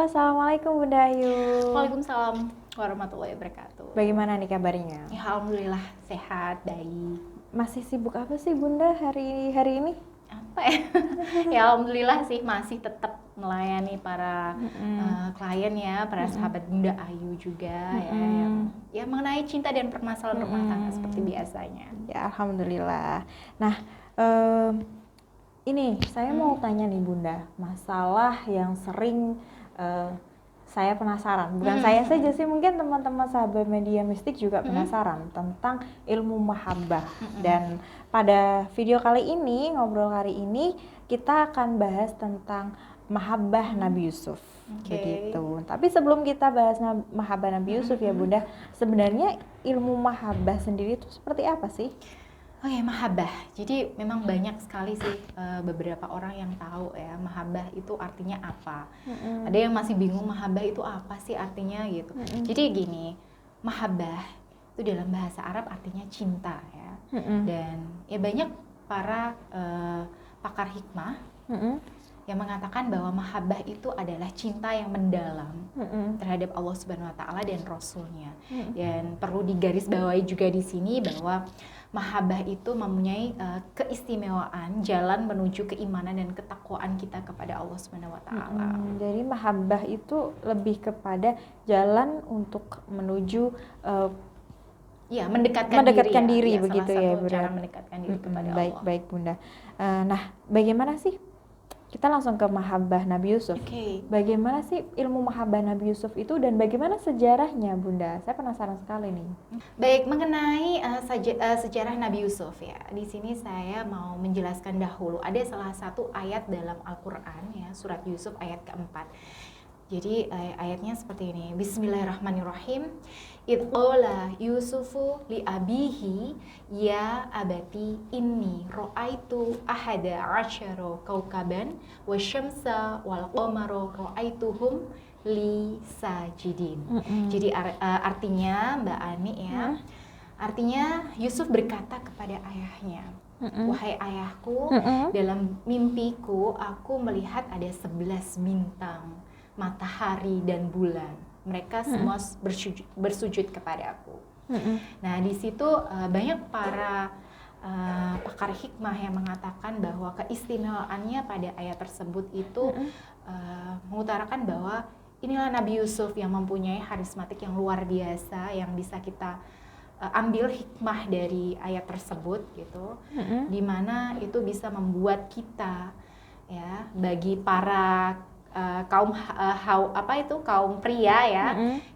Assalamualaikum Bunda Ayu. Waalaikumsalam warahmatullahi wabarakatuh. Bagaimana nih kabarnya? Ya, alhamdulillah sehat, baik. Masih sibuk apa sih Bunda hari ini? Apa ya? Ya alhamdulillah sih masih tetap melayani para klien ya, para sahabat Bunda Ayu juga ya mengenai cinta dan permasalahan rumah tangga seperti biasanya. Ya alhamdulillah. Nah, ini saya mau tanya nih Bunda, masalah yang sering saya penasaran. Bukan saya saja sih, mungkin teman-teman sahabat media mistik juga penasaran tentang ilmu mahabbah. Dan pada video kali ini, ngobrol kali ini, kita akan bahas tentang mahabbah Nabi Yusuf. Begitu. Tapi sebelum kita bahas mahabbah Nabi Yusuf ya Bunda, sebenarnya ilmu mahabbah sendiri itu seperti apa sih? Oke, mahabbah. Jadi memang banyak sekali sih beberapa orang yang tahu ya mahabbah itu artinya apa. Ada yang masih bingung mahabbah itu apa sih artinya gitu. Jadi gini, mahabbah itu dalam bahasa Arab artinya cinta ya. Dan ya banyak para pakar hikmah yang mengatakan bahwa mahabbah itu adalah cinta yang mendalam terhadap Allah Subhanahu wa taala dan Rasulnya. Dan perlu digarisbawahi juga di sini bahwa mahabbah itu mempunyai keistimewaan jalan menuju keimanan dan ketakwaan kita kepada Allah Subhanahu wa taala. Jadi mahabbah itu lebih kepada jalan untuk menuju ya mendekatkan diri ya, begitu ya, Bunda. Cara mendekatkan diri kepada Allah. Baik Bunda. Nah, bagaimana sih? Kita langsung ke mahabbah Nabi Yusuf. Bagaimana sih ilmu mahabbah Nabi Yusuf itu dan bagaimana sejarahnya Bunda? Saya penasaran sekali nih. Baik, mengenai sejarah Nabi Yusuf ya. Di sini saya mau menjelaskan dahulu. Ada salah satu ayat dalam Al-Qur'an ya, surat Yusuf ayat keempat. Jadi ayatnya seperti ini. Bismillahirrahmanirrahim. Idh qala Yusufu li abihi ya abati inni ra'aitu ahada asyara kaukaban wasyamsa wal qamara ra'aituhum li sajidin. Jadi artinya Mbak Ani ya. Artinya Yusuf berkata kepada ayahnya, wahai ayahku, dalam mimpiku aku melihat ada 11 bintang, matahari dan bulan. Mereka semua bersujud kepada aku. Nah di situ banyak para pakar hikmah yang mengatakan bahwa keistimewaannya pada ayat tersebut itu mengutarakan bahwa inilah Nabi Yusuf yang mempunyai karismatik yang luar biasa, yang bisa kita ambil hikmah dari ayat tersebut gitu, dimana itu bisa membuat kita ya bagi para kaum pria ya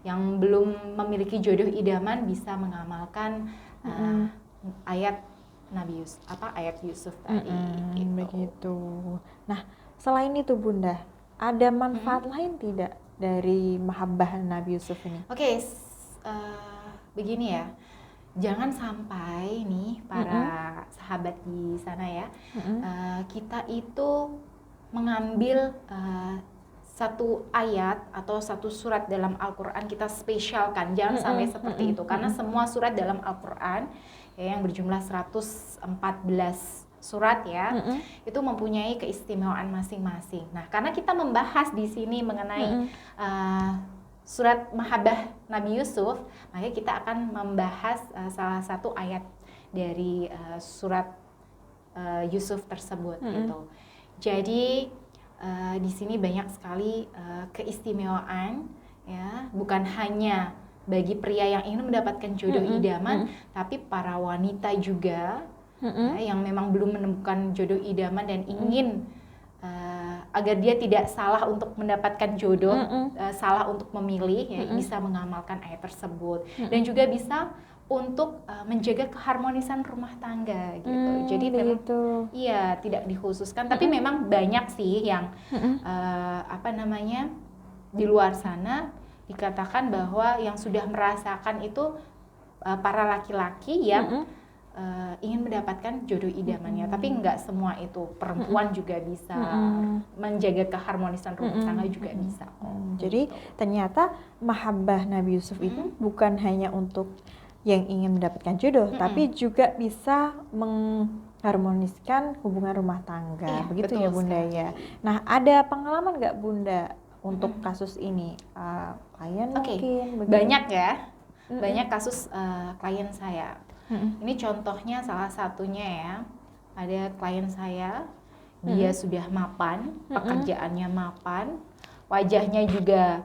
yang belum memiliki jodoh idaman bisa mengamalkan ayat Nabi Yusuf ayat Yusuf tadi gitu. Begitu. Nah, selain itu Bunda, ada manfaat lain tidak dari mahabbah Nabi Yusuf ini? Oke, begini ya. Jangan sampai nih para sahabat di sana ya, kita itu mengambil satu ayat atau satu surat dalam Al-Quran kita spesialkan. Jangan sampai seperti itu, karena semua surat dalam Al-Quran ya, yang berjumlah 114 surat ya, itu mempunyai keistimewaan masing-masing. Nah, karena kita membahas di sini mengenai surat mahabbah Nabi Yusuf, maka kita akan membahas salah satu ayat dari surat Yusuf tersebut gitu. Jadi di sini banyak sekali keistimewaan ya, bukan hanya bagi pria yang ingin mendapatkan jodoh idaman, tapi para wanita juga ya, yang memang belum menemukan jodoh idaman dan ingin agar dia tidak salah untuk mendapatkan jodoh, salah untuk memilih ya, bisa mengamalkan ayat tersebut dan juga bisa untuk menjaga keharmonisan rumah tangga gitu. Jadi memang iya tidak dikhususkan, tapi memang banyak sih yang di luar sana dikatakan bahwa yang sudah merasakan itu para laki-laki yang ingin mendapatkan jodoh idamannya, tapi nggak semua itu. Perempuan juga bisa menjaga keharmonisan rumah tangga juga bisa. Jadi ternyata mahabbah Nabi Yusuf itu bukan hanya untuk yang ingin mendapatkan jodoh, tapi juga bisa mengharmoniskan hubungan rumah tangga, begitu ya Bunda ya. Nah, ada pengalaman nggak Bunda untuk kasus ini? Klien Oke, mungkin begitu? banyak ya, banyak kasus klien saya. Mm-mm. Ini contohnya salah satunya ya, ada klien saya, dia sudah mapan, pekerjaannya mapan, wajahnya juga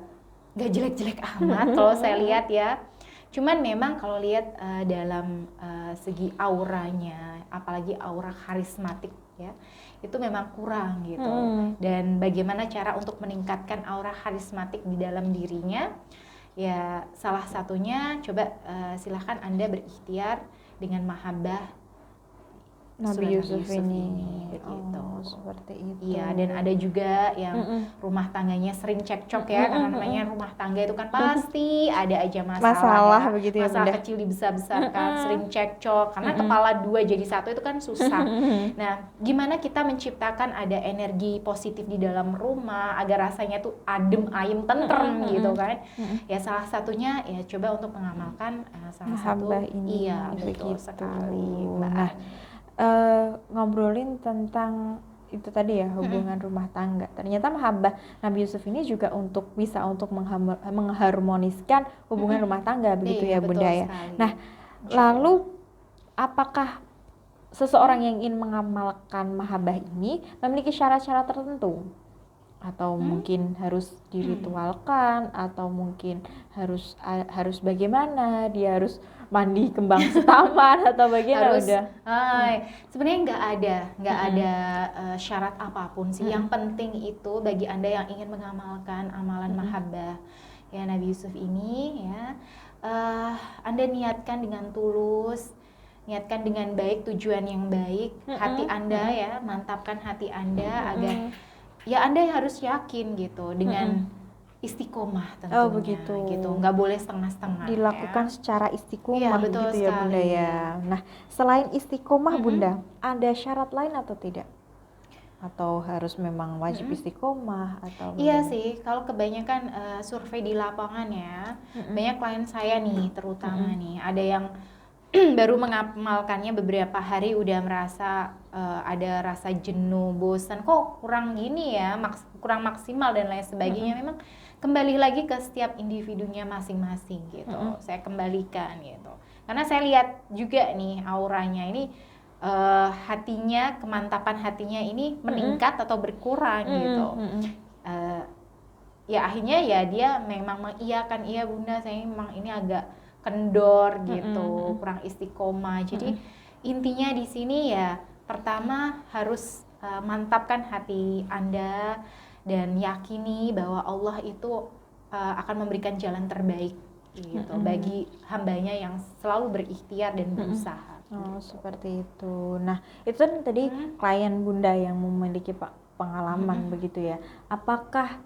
gak jelek-jelek amat kalau saya lihat ya. Cuman memang kalau lihat dalam segi auranya, apalagi aura karismatik ya, itu memang kurang gitu. Dan bagaimana cara untuk meningkatkan aura karismatik di dalam dirinya? Ya salah satunya coba silahkan Anda berikhtiar dengan mahabbah Nabi Surat Yusuf ini. begitu. Oh, seperti itu. Iya, dan ada juga yang rumah tangganya sering cekcok ya, karena namanya rumah tangga itu kan pasti ada aja masalah ya. begitu ya, Masalah Bunda. kecil dibesar-besarkan, sering cekcok, karena kepala dua jadi satu itu kan susah. Nah, gimana kita menciptakan ada energi positif di dalam rumah agar rasanya tuh adem, ayem, tentrem gitu kan? Ya salah satunya ya coba untuk mengamalkan salah satu. Mahabbah ini. Iya, betul begitu. sekali, Mbak. Nah, ngobrolin tentang itu tadi ya, hubungan rumah tangga. Ternyata mahabbah Nabi Yusuf ini juga bisa untuk mengharmoniskan hubungan rumah tangga, begitu Iya, ya Bunda betul ya. sekali. Nah, lalu apakah seseorang yang ingin mengamalkan mahabbah ini memiliki syarat-syarat tertentu? Atau mungkin harus diritualkan, atau mungkin harus bagaimana, dia harus mandi kembang setaman atau bagaimana? Harus, udah sebenarnya nggak ada syarat apapun sih. Yang penting itu bagi Anda yang ingin mengamalkan amalan mahabbah ya Nabi Yusuf ini ya, Anda niatkan dengan tulus, niatkan dengan baik, tujuan yang baik, hati Anda ya, mantapkan hatiAnda agar ya Anda harus yakin gitu dengan istiqomah tentunya. Oh, begitu. Gitu, nggak boleh setengah-setengah dilakukan ya. secara Iya, istiqomah betul gitu ya Bunda sekali. ya. Nah, selain istiqomah Bunda, ada syarat lain atau tidak? Atau harus memang wajib istiqomah atau Iya bagaimana? sih, kalau kebanyakan survei di lapangan ya, banyak klien saya nih terutama nih, ada yang baru mengamalkannya beberapa hari udah merasa ada rasa jenuh, bosan, kok kurang gini ya, kurang maksimal dan lain sebagainya. Memang kembali lagi ke setiap individunya masing-masing gitu. Saya kembalikan gitu. Karena saya lihat juga nih auranya ini hatinya, kemantapan hatinya ini meningkat atau berkurang gitu. Ya akhirnya ya dia memang mengiyakan, iya Bunda, saya memang ini agak kendor gitu, kurang istiqomah. Jadi intinya di sini ya pertama harus mantapkan hati Anda dan yakini bahwa Allah itu akan memberikan jalan terbaik gitu bagi hambanya yang selalu berikhtiar dan berusaha. Oh, seperti itu. Nah, itu kan tadi klien Bunda yang memiliki pengalaman begitu ya. Apakah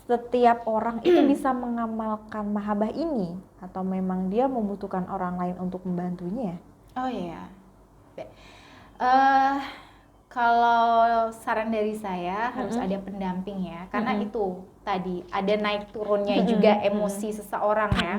setiap orang itu bisa mengamalkan mahabbah ini atau memang dia membutuhkan orang lain untuk membantunya? Oh iya. Kalau saran dari saya harus ada pendamping ya, karena itu tadi ada naik turunnya juga emosi seseorang ya.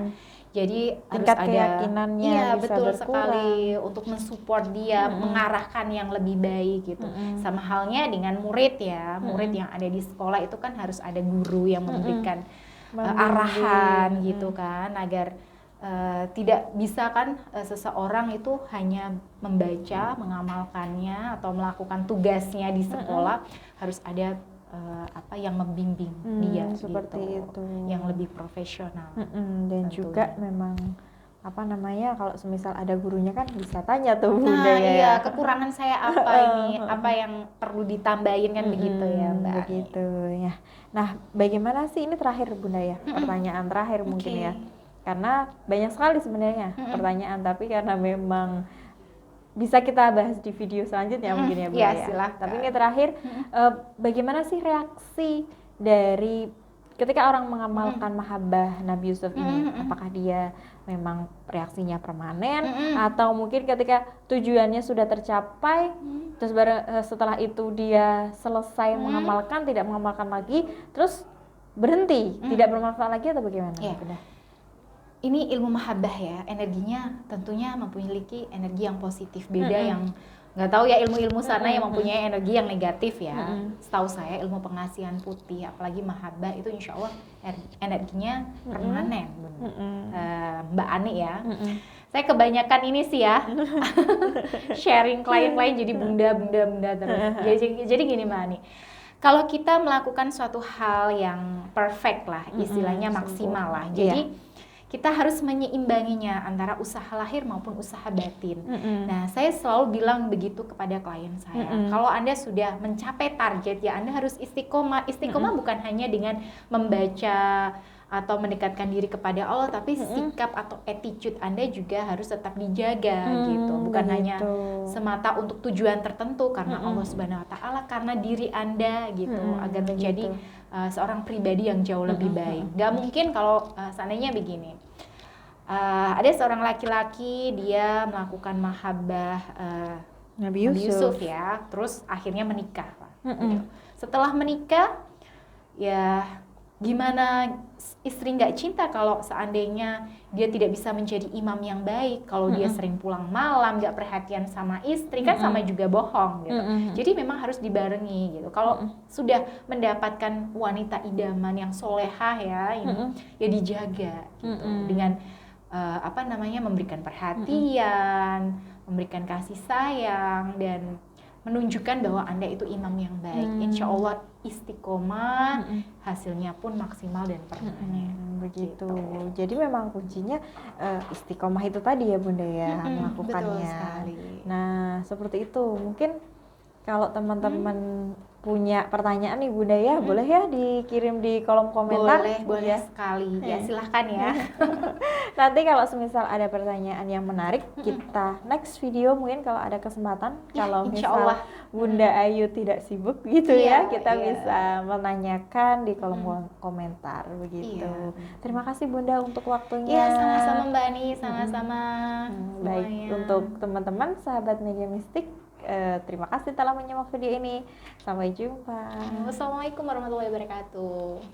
Jadi tingkat harus ada keyakinannya iya, bisa betul berkurang. sekali untuk mensupport dia, mengarahkan yang lebih baik gitu. Sama halnya dengan murid ya, murid yang ada di sekolah itu kan harus ada guru yang memberikan arahan gitu kan, agar tidak bisa kan seseorang itu hanya membaca, mengamalkannya atau melakukan tugasnya di sekolah, harus ada apa yang membimbing dia seperti gitu, itu. yang lebih profesional. Dan tentunya. juga memang apa namanya, kalau semisal ada gurunya kan bisa tanya tuh Bunda Nah ya. iya, kekurangan saya apa ini, apa yang perlu ditambahin kan begitu ya Mbak. Begitu ya. Nah, bagaimana sih ini terakhir Bunda ya, pertanyaan terakhir mungkin ya, karena banyak sekali sebenarnya pertanyaan, tapi karena memang bisa kita bahas di video selanjutnya mungkin ya Bunda Ya, ya. silakan. Tapi ini terakhir, bagaimana sih reaksi dari ketika orang mengamalkan mahabbah Nabi Yusuf ini? Apakah dia memang reaksinya permanen atau mungkin ketika tujuannya sudah tercapai terus setelah itu dia selesai mengamalkan, tidak mengamalkan lagi, terus berhenti, tidak bermanfaat lagi atau bagaimana? Ya. Ini ilmu mahabbah ya, energinya tentunya memiliki energi yang positif, beda yang nggak tahu ya ilmu-ilmu sana yang mempunyai energi yang negatif ya. Mm-mm. Setahu saya ilmu pengasihan putih, apalagi mahabbah itu insya Allah energinya permanen, Mbak Ani ya. Saya kebanyakan ini sih ya sharing klien-klien jadi bunda terus. Jadi gini Mbak Ani, kalau kita melakukan suatu hal yang perfect lah, istilahnya maksimal lah. Jadi kita harus menyeimbanginya antara usaha lahir maupun usaha batin. Nah, saya selalu bilang begitu kepada klien saya. Kalau Anda sudah mencapai target, ya Anda harus istiqomah. Istiqomah bukan hanya dengan membaca atau mendekatkan diri kepada Allah, tapi sikap atau attitude Anda juga harus tetap dijaga gitu. Bukan hanya semata untuk tujuan tertentu karena Allah Subhanahu wa taala, karena diri Anda gitu, agar menjadi seorang pribadi yang jauh lebih baik. Gak mungkin kalau seandainya begini. Ada seorang laki-laki, dia melakukan mahabbah Nabi Yusuf ya, terus akhirnya menikah Pak. Gitu. Setelah menikah, ya gimana istri nggak cinta kalau seandainya dia tidak bisa menjadi imam yang baik, kalau dia sering pulang malam, nggak perhatian sama istri, kan sama juga bohong gitu. Jadi memang harus dibarengi gitu. Kalau sudah mendapatkan wanita idaman yang solehah ya, ya dijaga gitu dengan memberikan perhatian, memberikan kasih sayang, dan menunjukkan bahwa Anda itu imam yang baik. Insya Allah istiqomah, hasilnya pun maksimal dan permanen. Begitu. Jadi memang kuncinya istiqomah itu tadi ya Bunda ya, melakukannya. Betul sekali. Nah, seperti itu. Mungkin kalau teman-teman punya pertanyaan nih Bunda ya, boleh ya dikirim di kolom komentar. Boleh sekali. Ya silahkan ya. Nanti kalau semisal ada pertanyaan yang menarik, kita next video mungkin kalau ada kesempatan, kalau misal Bunda Ayu tidak sibuk gitu ya, kita bisa menanyakan di kolom komentar begitu. Terima kasih Bunda untuk waktunya. Iya, sama-sama Mbak Ani, sama-sama. Baik, untuk teman-teman sahabat Media Mistik, terima kasih telah menyimak video ini. Sampai jumpa. Wassalamualaikum warahmatullahi wabarakatuh.